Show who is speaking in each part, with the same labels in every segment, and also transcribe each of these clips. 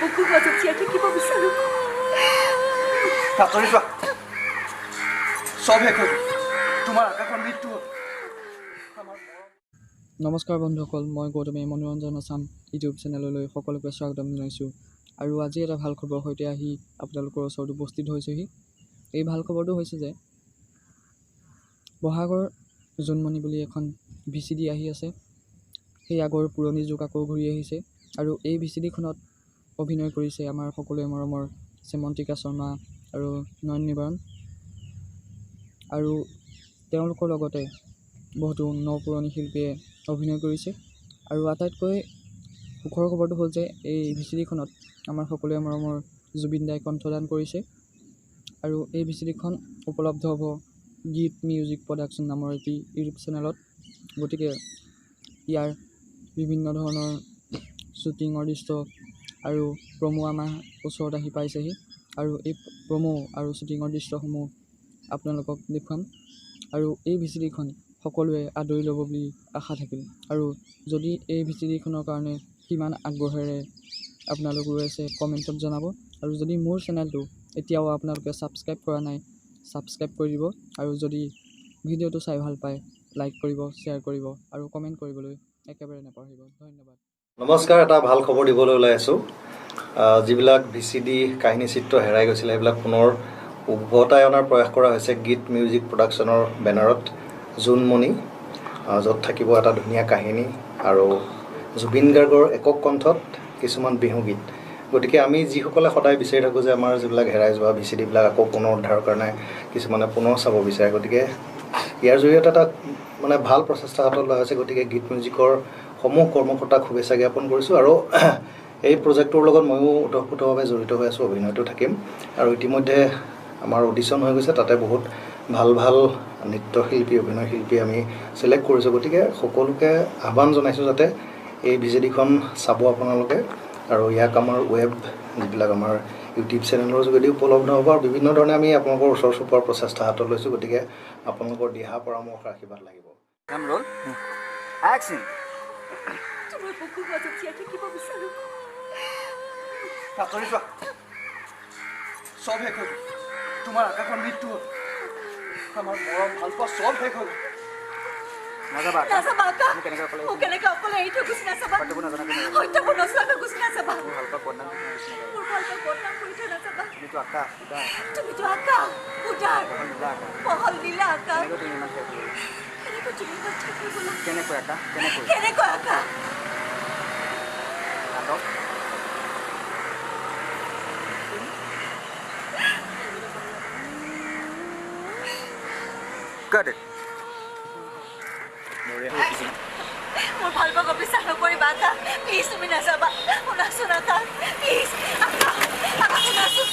Speaker 1: বুকুৰ মাজত জীয়াই থাকিব বিচাৰোঁ।
Speaker 2: আঁতৰি যোৱা, চব শেষ হৈ গ'ল। তোমাৰ আকাশৰ মৃত্যু হ'ল।
Speaker 3: নমস্কাৰ বন্ধুসকল, মই গৌতমে মনোৰঞ্জন আছাম ইউটিউব চেনেললৈ সকলোকে স্বাগতম জনাইছোঁ। আৰু আজি এটা ভাল খবৰৰ সৈতে আহি আপোনালোকৰ ওচৰত উপস্থিত হৈছোঁহি। এই ভাল খবৰটো হৈছে যে বহাগৰ জোনমণি বুলি এখন VCD আহি আছে। সেই আগৰ পুৰণি যুগ আকৌ ঘূৰি আহিছে আৰু এই VCDখনত অভিনয় কৰিছে আমাৰ সকলোৱে মৰমৰ শ্যামন্তিকা শৰ্মা আৰু নয়ন নিবাৰণ, আৰু তেওঁলোকৰ লগতে বহুতো নপুৰণি শিল্পীয়ে অভিনয় কৰিছে। আৰু আটাইতকৈ সুখৰ খবৰটো হ'ল যে এই VCDখনত আমাৰ সকলোৱে মৰমৰ জুবিন দাই কণ্ঠদান কৰিছে। আৰু এই VCDখন উপলব্ধ হ'ব গীত মিউজিক প্ৰডাকশ্যন নামৰ এটি ইউটিউব চেনেলত। গতিকে ইয়াৰ বিভিন্ন ধৰণৰ শ্বুটিঙৰ দৃশ্য আৰু প্ৰমো আমাৰ ওচৰত আহি পাইছেহি, আৰু এই প্ৰমো আৰু শ্বুটিঙৰ দৃশ্যসমূহ আপোনালোকক দেখুৱাম। আৰু এই VCDখন সকলোৱে আদৰি ল'ব বুলি আশা থাকিল। আৰু যদি এই VCDখনৰ কাৰণে কিমান আগ্ৰহেৰে আপোনালোক ৰৈ আছে কমেণ্টত জনাব। আৰু যদি মোৰ চেনেলটো এতিয়াও আপোনালোকে ছাবস্ক্ৰাইব কৰা নাই, ছাবস্ক্ৰাইব কৰি দিব। আৰু যদি ভিডিঅ'টো চাই ভাল পায় লাইক কৰিব, শ্বেয়াৰ কৰিব আৰু কমেণ্ট কৰিবলৈ একেবাৰে নাপাহৰিব। ধন্যবাদ।
Speaker 4: নমস্কাৰ, এটা ভাল খবৰ দিবলৈ ওলাই আছোঁ। যিবিলাক VCD কাহিনী চিত্ৰ হেৰাই গৈছিলে সেইবিলাক পুনৰ উভতাই অনাৰ প্ৰয়াস কৰা হৈছে গীত মিউজিক প্ৰডাকশ্যনৰ বেনাৰত জোনমণি, য'ত থাকিব এটা ধুনীয়া কাহিনী আৰু জুবিন গাৰ্গৰ একক কণ্ঠত কিছুমান বিহু গীত। গতিকে আমি যিসকলে সদায় বিচাৰি থাকোঁ যে আমাৰ যিবিলাক হেৰাই যোৱা VCDবিলাক আকৌ পুনৰ উদ্ধাৰৰ কাৰণে কিছুমানে পুনৰ চাব বিচাৰে, গতিকে ইয়াৰ জৰিয়তে এটা ভাল প্ৰচেষ্টা হাতত লোৱা হৈছে। গতিকে গীত মিউজিকৰ সমূহ কৰ্মকৰ্তাক শুভেচ্ছা জ্ঞাপন কৰিছোঁ। আৰু এই প্ৰজেক্টটোৰ লগত ময়ো ওতঃপ্ৰোতভাৱে জড়িত হৈ আছোঁ, অভিনয়টো থাকিম। আৰু ইতিমধ্যে আমাৰ অডিশ্যন হৈ গৈছে, তাতে বহুত ভাল ভাল নৃত্যশিল্পী, অভিনয় শিল্পী আমি চিলেক্ট কৰিছোঁ। গতিকে সকলোকে আহ্বান জনাইছোঁ যাতে এই VCDখন চাব আপোনালোকে। আৰু ইয়াক আমাৰ ৱেব যিবিলাক আমাৰ ইউটিউব চেনেলৰ যোগেদি উপলব্ধ হ'ব। আৰু বিভিন্ন ধৰণে আমি আপোনালোকৰ ওচৰ চপোৱাৰ প্ৰচেষ্টা হাতত লৈছোঁ। গতিকে আপোনালোকৰ দিহা পৰামৰ্শ আশীৰ্বাদ লাগিব।
Speaker 1: তোমাৰ বুকুৰ মাজত জীয়াই থাকিব বিচাৰোঁ।
Speaker 2: আঁতৰি যোৱা, চব শেষ হৈ গ'ল। তোমাৰ আকাশৰ মৃত্যু হ'ল। আমাৰ মৰম ভাল পোৱা চব শেষ হৈ গ'ল।
Speaker 1: নাযাবা আকা, মোক কেনেকৈ অকলে এৰি থৈ গুচি নাযাবা। সত্যবোৰ নচোৱাকৈ গুচি নাযাবা। মোৰ ভাল পোৱা বদনাম কৰি থৈ নাযাবা। তুমিতো আকা উদাৰ পহল দিলা আকা। কেনেকৈ তুমি ইমান থাকিব গ'লা? কেনেকৈ আকা? মোৰ ভাল পাব বিশ্বাস নকৰিবা আকা, প্লিজ তুমি নাযাবা। শুনাচোন আকা, প্লিজ আকা, শুনাচোন,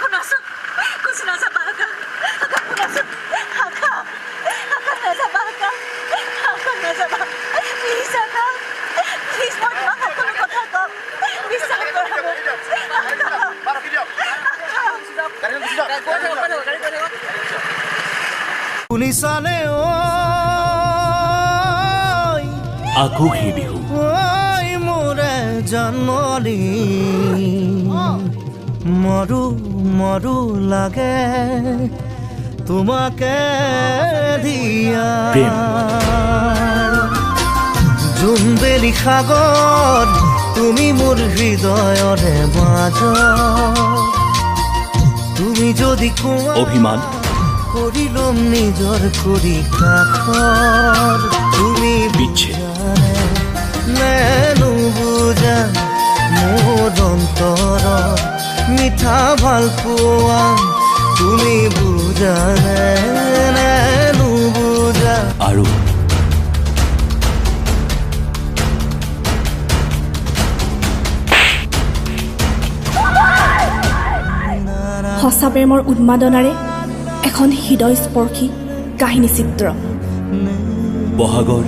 Speaker 1: শুনাচোন, গুচি নাযাবা আকা, শুনাচোন, নাযাবা আকা, নাযাবা, প্লিজ আকা, প্লিজ, মই তোমাক সকলো কথা কম, বিশ্বাস কৰা
Speaker 5: শুনিছানে
Speaker 6: আকৌ সেই বিহু
Speaker 5: মোৰে জন্মলি মৰু লাগে তোমাকে দিয়া জোনবেলি সাগৰ তুমি মোৰ হৃদয়ৰে মাজত তুমি যদি কোৱা
Speaker 6: অভিমান
Speaker 5: কৰি ল'ম নিজৰ কৰি কাষৰ তুমি নেনো বুজা মোৰ অন্তৰ মিঠা ভাল পোৱা তুমি বুজা নেনো বুজা।
Speaker 6: আৰু
Speaker 7: সঁচা প্ৰেমৰ উন্মাদনাৰে এখন হৃদয়স্পৰ্শী কাহিনী চিত্ৰ।
Speaker 6: বহাগৰ